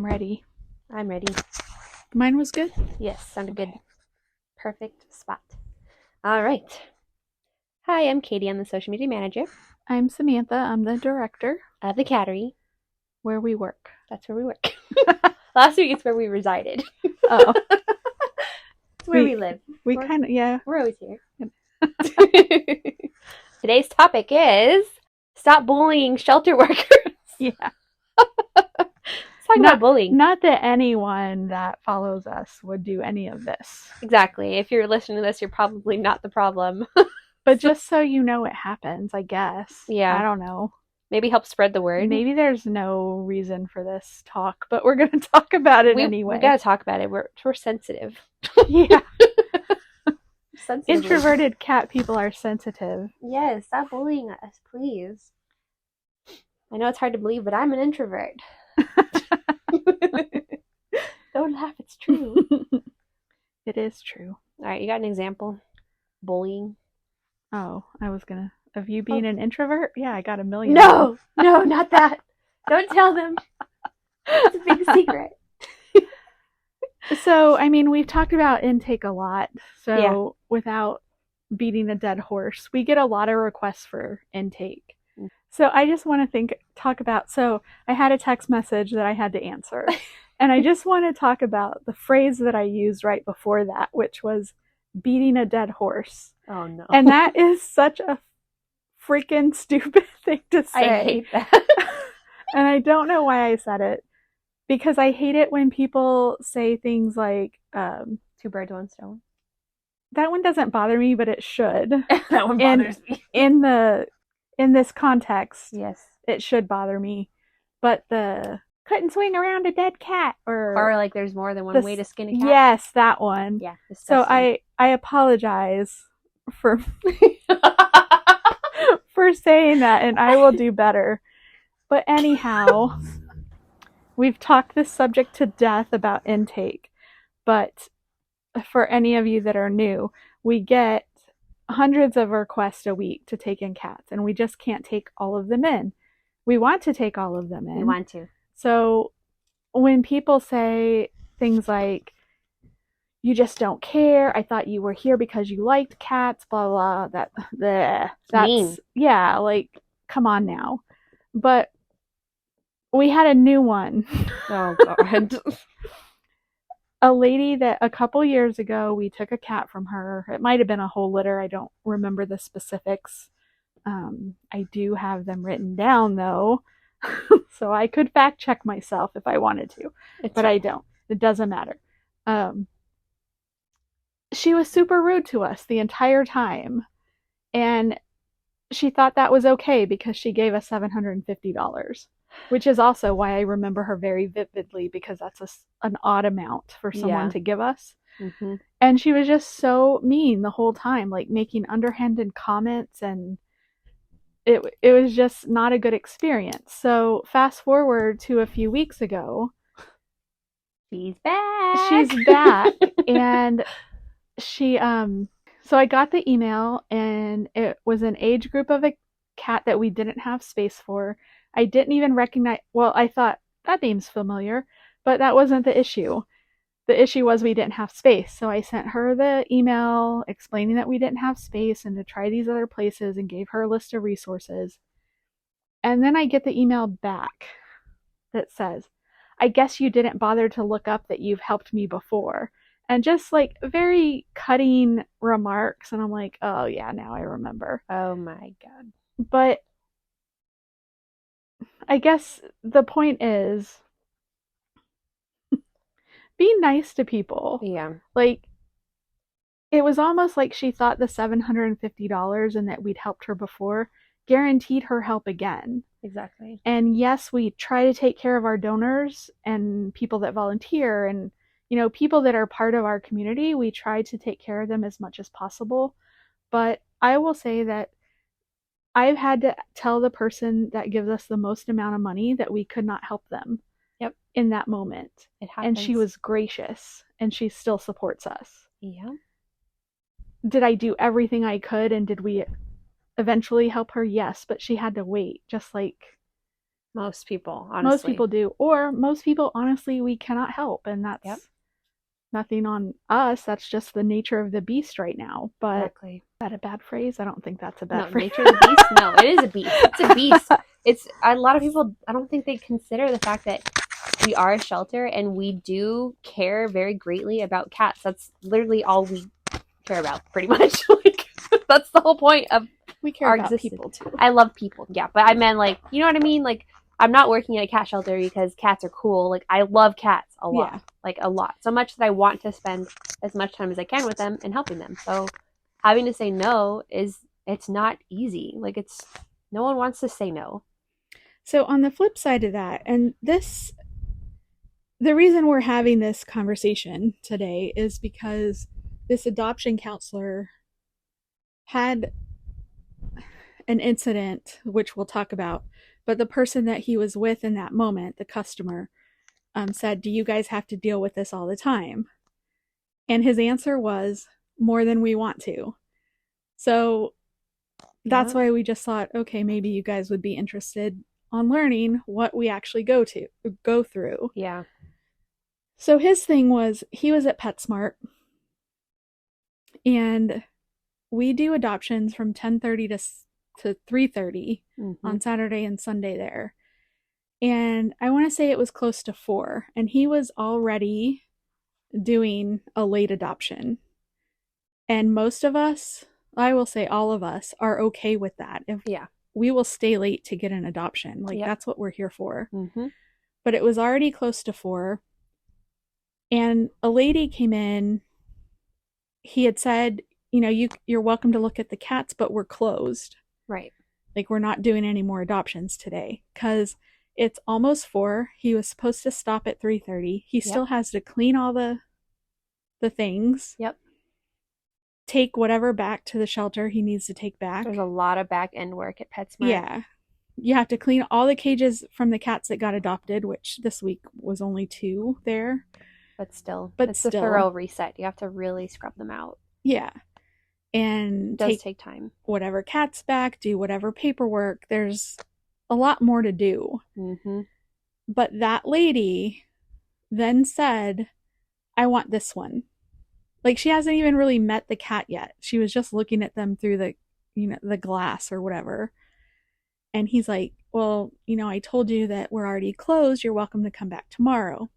ready. I'm ready. Mine was good? Yes, sounded good. Perfect spot. All right. Hi, I'm Katie. I'm the social media manager I'm Samantha. I'm the director of the Cattery. where we work. That's where we work. Last week it's where we resided. Oh. It's where we live. We kind of, yeah. We're always here. Today's topic is stop bullying shelter workers. Yeah. Let's talk about bullying. Not that anyone that follows us would do any of this. Exactly. If you're listening to this, you're probably not the problem. But just so you know it happens, I guess. Yeah. I don't know. Maybe help spread the word. Maybe there's no reason for this talk, but we're going to talk about it anyway. We got to talk about it. We're sensitive. Yeah. Sensitive. Introverted cat people are sensitive. Yes, stop bullying us, please. I know it's hard to believe, but I'm an introvert. Don't laugh, it's true. It is true. All right, you got an example? Bullying? Oh, I was going to. Of you being an introvert? Yeah, I got a million. No, not that. Don't tell them. It's a big secret. So, I mean, we've talked about intake a lot. So, without beating a dead horse, we get a lot of requests for intake. So, I just want to talk about, so I had a text message that I had to answer. And I just want to talk about the phrase that I used right before that, which was beating a dead horse. Oh, no. And that is such a freaking stupid thing to say. I hate that. And I don't know why I said it. Because I hate it when people say things like, two birds, one stone. That one doesn't bother me, but it should. That one bothers me. In this context, yes, it should bother me. But the couldn't swing around a dead cat, or like there's more than one way to skin a cat. Yes, that one. Yeah. So I apologize for for saying that, and I will do better. But anyhow. We've talked this subject to death about intake, but for any of you that are new, we get hundreds of requests a week to take in cats, and we just can't take all of them in. We want to take all of them in. We want to. So when people say things like, you just don't care, I thought you were here because you liked cats, blah, blah, that's mean. Yeah, like, come on now. But we had a new one. Oh, God. A lady that a couple years ago, we took a cat from her. It might have been a whole litter. I don't remember the specifics. I do have them written down, though. So I could fact check myself if I wanted to. But I don't. It doesn't matter. She was super rude to us the entire time. And she thought that was okay because she gave us $750. Which is also why I remember her very vividly, because that's an odd amount for someone to give us. Mm-hmm. And she was just so mean the whole time, like making underhanded comments, and it was just not a good experience. So fast forward to a few weeks ago. She's back. And she, so I got the email, and it was an age group of a cat that we didn't have space for. I didn't even recognize, well, I thought, that name's familiar, but that wasn't the issue. The issue was we didn't have space. So I sent her the email explaining that we didn't have space and to try these other places, and gave her a list of resources. And then I get the email back that says, I guess you didn't bother to look up that you've helped me before. And just like very cutting remarks. And I'm like, oh yeah, now I remember. Oh my God. But I guess the point is, be nice to people. Yeah. Like, it was almost like she thought the $750 and that we'd helped her before guaranteed her help again. Exactly. And yes, we try to take care of our donors and people that volunteer and, people that are part of our community. We try to take care of them as much as possible. But I will say that I've had to tell the person that gives us the most amount of money that we could not help them. Yep. In that moment. It happens. And she was gracious, and she still supports us. Yeah. Did I do everything I could, and did we eventually help her? Yes, but she had to wait, just like Most people, honestly. Most people do. Or most people, honestly, we cannot help. And Yep. that's nothing on us. That's just the nature of the beast right now. But Exactly. is that a bad phrase? I don't think that's a bad No, phrase. nature of the beast? No, it is a beast. It's a beast. It's a lot of people, I don't think they consider the fact that we are a shelter and we do care very greatly about cats. That's literally all we care about, pretty much. Like, that's the whole point of We care our about existence. people too. I love people, yeah, but I meant, like, you know what I mean? Like, I'm not working at a cat shelter because cats are cool. Like, I love cats a lot. Yeah. Like, a lot. So much that I want to spend as much time as I can with them and helping them. So having to say no it's not easy. Like, it's no one wants to say no. So on the flip side of that, and the reason we're having this conversation today is because this adoption counselor had an incident, which we'll talk about, but the person that he was with in that moment, the customer, said, "Do you guys have to deal with this all the time?" And his answer was, "More than we want to." So that's why we just thought, okay, maybe you guys would be interested on learning what we actually go through. Yeah. So his thing was, he was at PetSmart, and we do adoptions from 10:30 to 3:30 on Saturday and Sunday there. And I want to say it was close to 4, and he was already doing a late adoption. And most of us, I will say all of us, are okay with that. If we will stay late to get an adoption. Like, that's what we're here for. But it was already close to 4. And a lady came in. He had said, you know, you're welcome to look at the cats, but we're closed. Right. Like, we're not doing any more adoptions today because it's almost 4. He was supposed to stop at 3:30. He still has to clean all the things. Take whatever back to the shelter he needs to take back. There's a lot of back end work at PetSmart. Yeah. You have to clean all the cages from the cats that got adopted, which this week was only 2 there. But still, it's a thorough reset. You have to really scrub them out. Yeah. And it does take time. Whatever cats back, do whatever paperwork. There's a lot more to do. But that lady then said, "I want this one." Like, she hasn't even really met the cat yet. She was just looking at them through the glass or whatever. And he's like, "Well, I told you that we're already closed. You're welcome to come back tomorrow."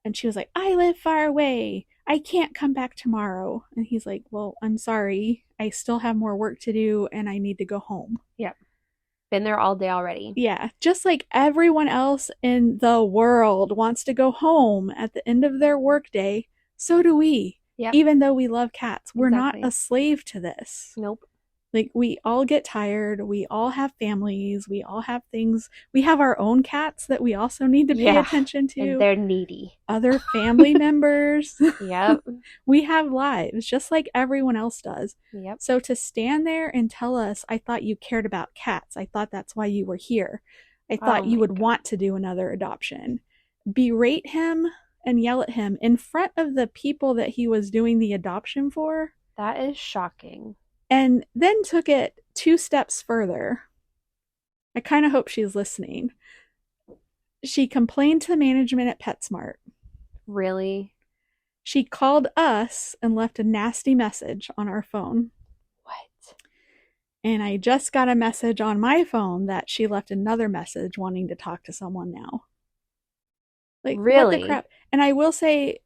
And she was like, "I live far away. I can't come back tomorrow." And he's like, "Well, I'm sorry. I still have more work to do and I need to go home." Yep. Been there all day already. Yeah. Just like everyone else in the world wants to go home at the end of their workday, so do we. Yep. Even though we love cats, we're not a slave to this. Nope. Like, we all get tired. We all have families. We all have things. We have our own cats that we also need to pay attention to. And they're needy. Other family members. Yep. We have lives just like everyone else does. Yep. So to stand there and tell us, "I thought you cared about cats. I thought that's why you were here. I thought you would want to do another adoption." Berate him and yell at him in front of the people that he was doing the adoption for. That is shocking. And then took it 2 steps further. I kind of hope she's listening. She complained to management at PetSmart. Really? She called us and left a nasty message on our phone. What? And I just got a message on my phone that she left another message wanting to talk to someone now. Like, really? What the crap? And I will say,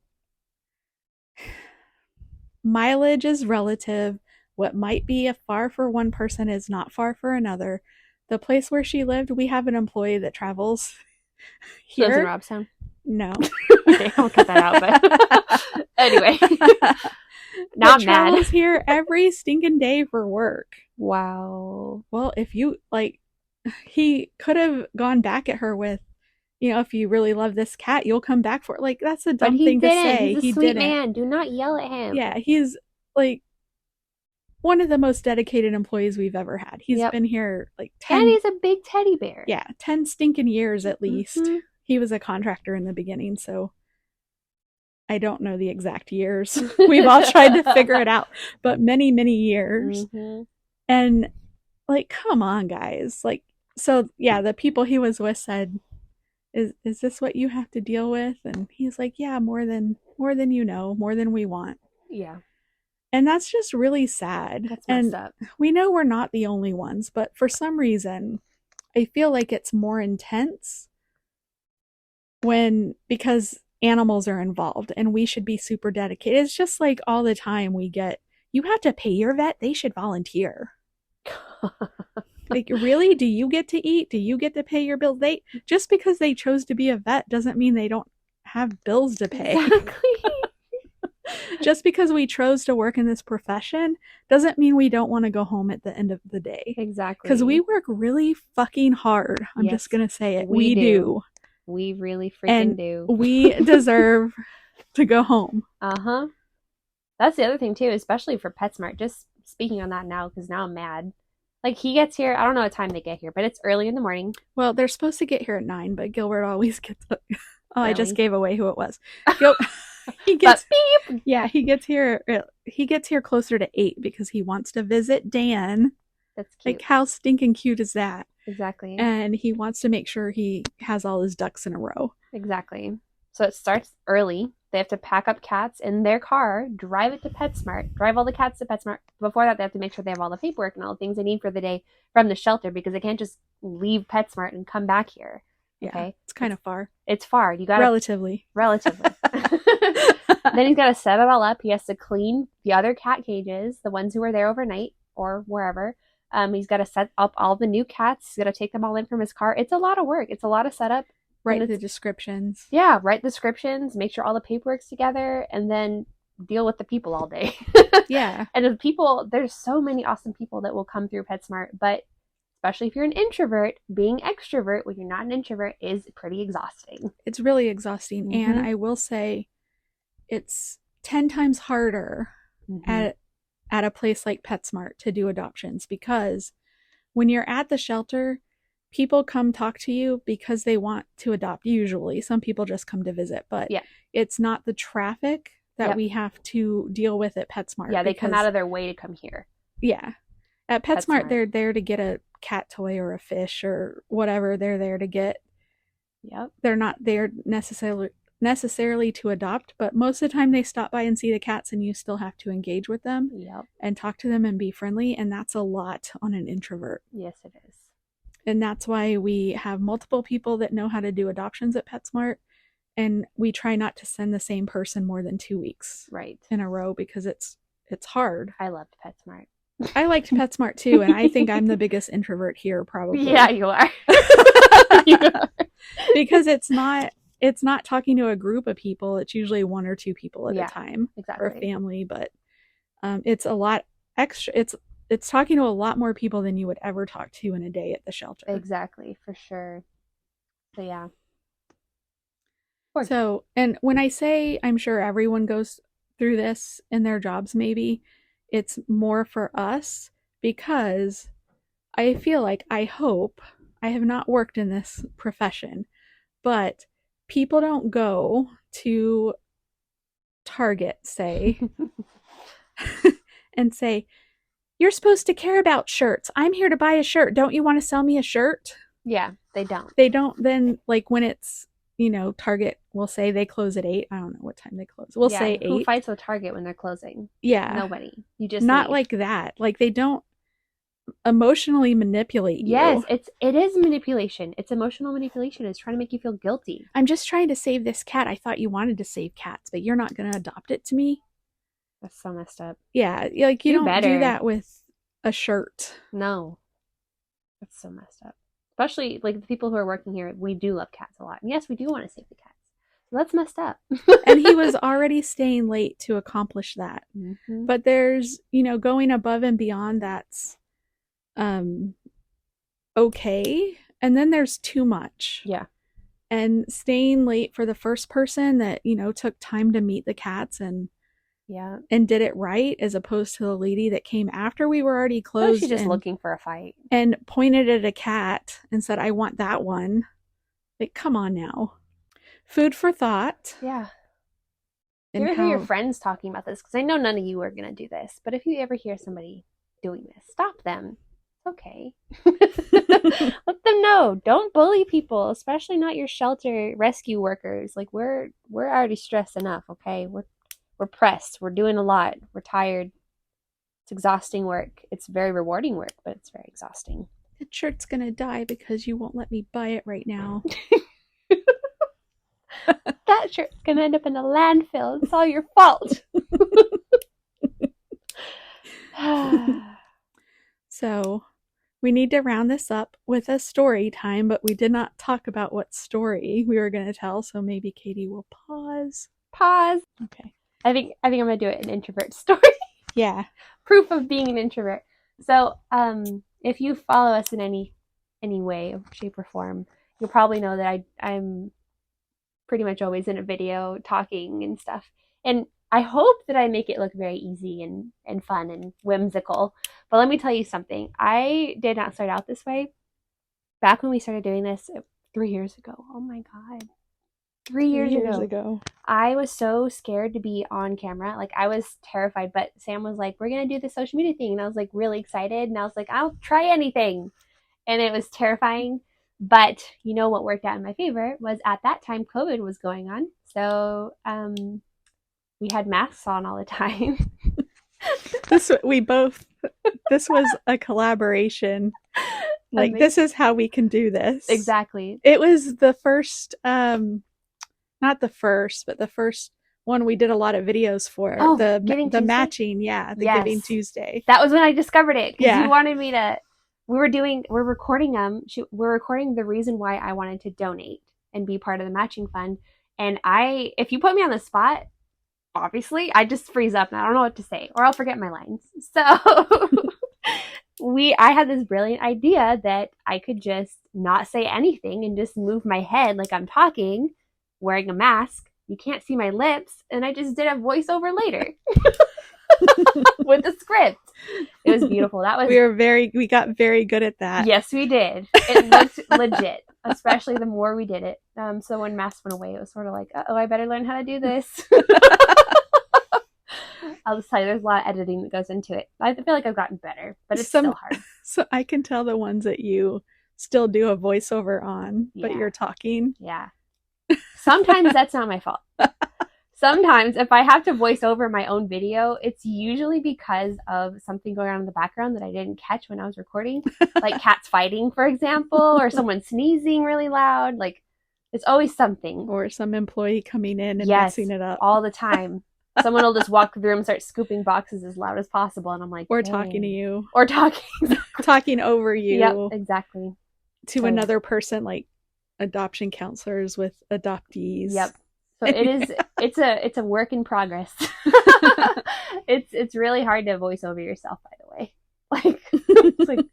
mileage is relative. What might be far for one person is not far for another. The place where she lived, we have an employee that travels here. Lives in Robstown? No. Okay, I'll cut that out. But anyway, now I'm mad. Travels here every stinking day for work. Wow. Well, if you he could have gone back at her with, "If you really love this cat, you'll come back for it." Like, that's a dumb thing to say. He's a sweet man. Do not yell at him. Yeah, he's like one of the most dedicated employees we've ever had. He's been here like 10. And he's a big teddy bear. Yeah, 10 stinking years at least. He was a contractor in the beginning, so I don't know the exact years. We've all tried to figure it out, but many, many years. And like, come on, guys. Like, So yeah, the people he was with said, is this what you have to deal with? And he's like, yeah, more than you know, more than we want. Yeah. And that's just really sad. That's messed And up. we know we're not the only ones, but for some reason, I feel like it's more intense because animals are involved and we should be super dedicated. It's just like all the time we get, you have to pay your vet, they should volunteer. Like, really? Do you get to eat? Do you get to pay your bills? They just because they chose to be a vet doesn't mean they don't have bills to pay. Exactly. Just because we chose to work in this profession doesn't mean we don't want to go home at the end of the day. Exactly. Because we work really fucking hard. I'm just going to say it. We do. We really freaking and do. We deserve to go home. Uh-huh. That's the other thing too, especially for PetSmart. Just speaking on that now, because now I'm mad. Like, he gets here, I don't know what time they get here, but it's early in the morning. Well, they're supposed to get here at 9, but Gilbert always gets up. Oh, Early. I just gave away who it was. He gets beep. Yeah, he gets here closer to 8 because he wants to visit Dan. That's cute. Like, how stinking cute is that? Exactly. And he wants to make sure he has all his ducks in a row. Exactly. So it starts early. They have to pack up cats in their car, drive it to PetSmart, drive all the cats to PetSmart. Before that, they have to make sure they have all the paperwork and all the things they need for the day from the shelter, because they can't just leave PetSmart and come back here. Yeah, okay? It's kind of far. It's far. You got relatively. Then he's got to set it all up. He has to clean the other cat cages, the ones who were there overnight or wherever. He's got to set up all the new cats. He's got to take them all in from his car. It's a lot of work. It's a lot of setup. Write the descriptions. Yeah, write descriptions, make sure all the paperwork's together, and then deal with the people all day. Yeah. And the people, there's so many awesome people that will come through PetSmart, but especially if you're an introvert, being extrovert when you're not an introvert is pretty exhausting. It's really exhausting. Mm-hmm. And I will say it's 10 times harder at a place like PetSmart to do adoptions, because when you're at the shelter, people come talk to you because they want to adopt. Usually some people just come to visit, but it's not the traffic that we have to deal with at PetSmart. Yeah, they come out of their way to come here. Yeah. At PetSmart, they're there to get a cat toy or a fish or whatever they're there to get. Yep. They're not there necessarily to adopt, but most of the time they stop by and see the cats, and you still have to engage with them and talk to them and be friendly, and that's a lot on an introvert. Yes, it is. And that's why we have multiple people that know how to do adoptions at PetSmart, and we try not to send the same person more than 2 weeks in a row, because it's hard. I loved PetSmart. I liked PetSmart too, and I think I'm the biggest introvert here, probably. Yeah, you are. Because it's not talking to a group of people. It's usually 1 or 2 people at a time, or a family, but it's a lot extra. It's talking to a lot more people than you would ever talk to in a day at the shelter. Exactly, for sure. So yeah. So, and when I say I'm sure everyone goes through this in their jobs, maybe it's more for us, because I feel like, I hope, I have not worked in this profession, but people don't go to Target, say, and say, you're supposed to care about shirts. I'm here to buy a shirt. Don't you want to sell me a shirt? Yeah, they don't. They don't. Then, like, when it's, Target will say they close at 8. I don't know what time they close. We'll say 8. Who fights with Target when they're closing? Yeah. Nobody. You just not leave. like that. Like, they don't emotionally manipulate you. Yes, it is manipulation. It's emotional manipulation. It's trying to make you feel guilty. I'm just trying to save this cat. I thought you wanted to save cats, but you're not going to adopt it to me. That's so messed up. Yeah, like, you don't do that with a shirt. No. That's so messed up. Especially, like, the people who are working here, we do love cats a lot. And yes, we do want to save the cats. So that's messed up. And he was already staying late to accomplish that. Mm-hmm. But there's, going above and beyond that's okay. And then there's too much. Yeah. And staying late for the first person that, took time to meet the cats and did it right, as opposed to the lady that came after we were already closed. She's just looking for a fight. And pointed at a cat and said, I want that one. Like, come on now. Food for thought. Yeah. If you ever hear your friends talking about this, because I know none of you are going to do this, but if you ever hear somebody doing this, stop them. It's okay. Let them know. Don't bully people, especially not your shelter rescue workers. Like we're already stressed enough, okay? We're pressed. We're doing a lot. We're tired. It's exhausting work. It's very rewarding work, but it's very exhausting. That shirt's gonna die because you won't let me buy it right now. That shirt's gonna end up in a landfill. It's all your fault. So we need to round this up with a story time, but we did not talk about what story we were going to tell, so maybe Katie will pause. Okay. I think I'm gonna do it an introvert story. Yeah. Proof of being an introvert. So, if you follow us in any way, shape, or form, you'll probably know that I'm pretty much always in a video talking and stuff. And I hope that I make it look very easy and fun and whimsical. But let me tell you something. I did not start out this way. Back when we started doing this 3 years ago. Oh my God. 3 years ago. I was so scared to be on camera. Like, I was terrified. But Sam was like, we're going to do the social media thing. And I was like really excited. And I was like, I'll try anything. And it was terrifying. But you know what worked out in my favor was at that time COVID was going on. So we had masks on all the time. This was a collaboration. Like, Amazing. This is how we can do this. Exactly. It was the first, not the first, but the first one we did a lot of videos for. Oh, the Tuesday? matching, yeah, the Yes. Giving Tuesday. That was when I discovered it. Yeah. You wanted me to. We're recording them. We're recording the reason why I wanted to donate and be part of the matching fund. And if you put me on the spot, obviously, I just freeze up and I don't know what to say, or I'll forget my lines. So I had this brilliant idea that I could just not say anything and just move my head like I'm talking, wearing a mask. You can't see my lips, and I just did a voiceover later with the script. It was beautiful. That was we got very good at that. Yes, we did. It looked legit, especially the more we did it. So when masks went away, it was sort of like, I better learn how to do this. I'll just tell you, there's a lot of editing that goes into it. I feel like I've gotten better, but it's still hard. So I can tell the ones that you still do a voiceover on, but you're talking. Yeah. Sometimes that's not my fault. Sometimes if I have to voice over my own video, it's usually because of something going on in the background that I didn't catch when I was recording. Like cats fighting, for example, or someone sneezing really loud. Like, it's always something. Or some employee coming in and messing it up. All the time. Someone will just walk through the room and start scooping boxes as loud as possible. And I'm like, or talking to you. Or talking over you. Yep, exactly. To another person, like adoption counselors with adoptees. Yep. So it's a work in progress. It's really hard to voice over yourself, by the way. Like, it's like,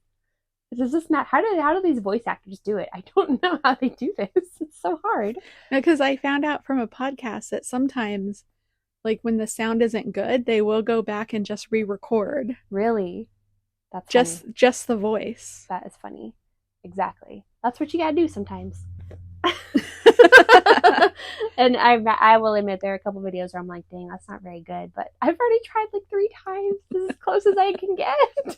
does this matter? How do these voice actors do it? I don't know how they do this. It's so hard. Because I found out from a podcast that sometimes, like, when the sound isn't good, they will go back and just re-record. Really? That's just the voice. That is funny. Exactly. That's what you gotta do sometimes. And I will admit there are a couple videos where I'm like, dang, that's not very good. But I've already tried like 3 times. This is as close as I can get.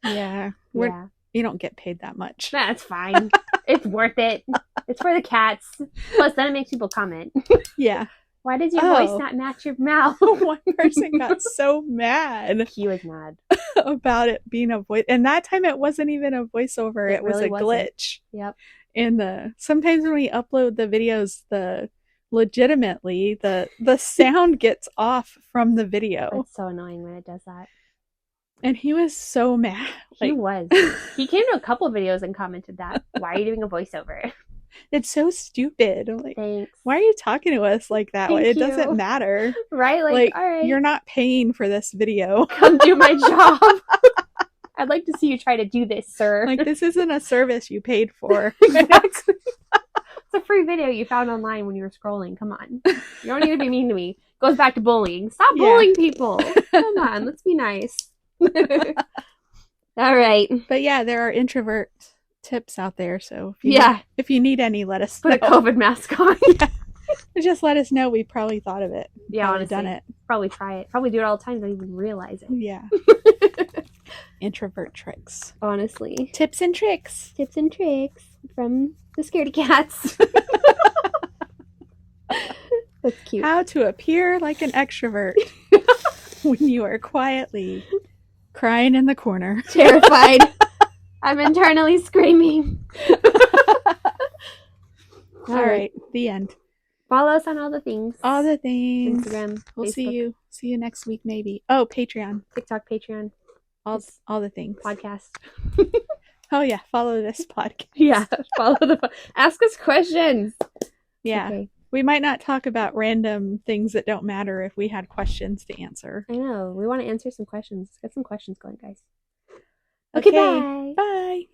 Yeah. You don't get paid that much. That's fine. It's worth it. It's for the cats. Plus, then it makes people comment. Yeah. Why does your voice not match your mouth? One person got so mad. He was mad. About it being a voice. And that time it wasn't even a voiceover. It was really a wasn't. glitch. Yep. Sometimes when we upload the videos, legitimately the sound gets off from the video. It's so annoying when it does that. And he was so mad. He was. He came to a couple of videos and commented that. Why are you doing a voiceover? It's so stupid. I'm like, thanks. Why are you talking to us like that? It doesn't matter. Right? Like, all right. You're not paying for this video. Come do my job. I'd like to see you try to do this, sir. Like, this isn't a service you paid for. Exactly. It's a free video you found online when you were scrolling. Come on. You don't need to be mean to me. Goes back to bullying. Stop bullying people. Come on. Let's be nice. All right. But yeah, there are introvert tips out there. So if you need any, let us know. Put a COVID mask on. Yeah. Just let us know. We probably thought of it. Yeah, honestly. Done it. Probably try it. Probably do it all the time. Don't even realize it. Yeah. introvert tricks. Honestly. Tips and tricks. Tips and tricks from the scaredy cats. That's cute. How to appear like an extrovert when you are quietly crying in the corner. Terrified. I'm internally screaming. All right, the end. Follow us on all the things. All the things. Instagram, We'll Facebook. see you next week maybe. Oh, Patreon. TikTok, Patreon. All the things. Podcast. Oh yeah, follow this podcast. Yeah, ask us questions. Yeah. Okay. We might not talk about random things that don't matter if we had questions to answer. I know. We want to answer some questions. Let's get some questions going, guys. Okay, bye. Bye.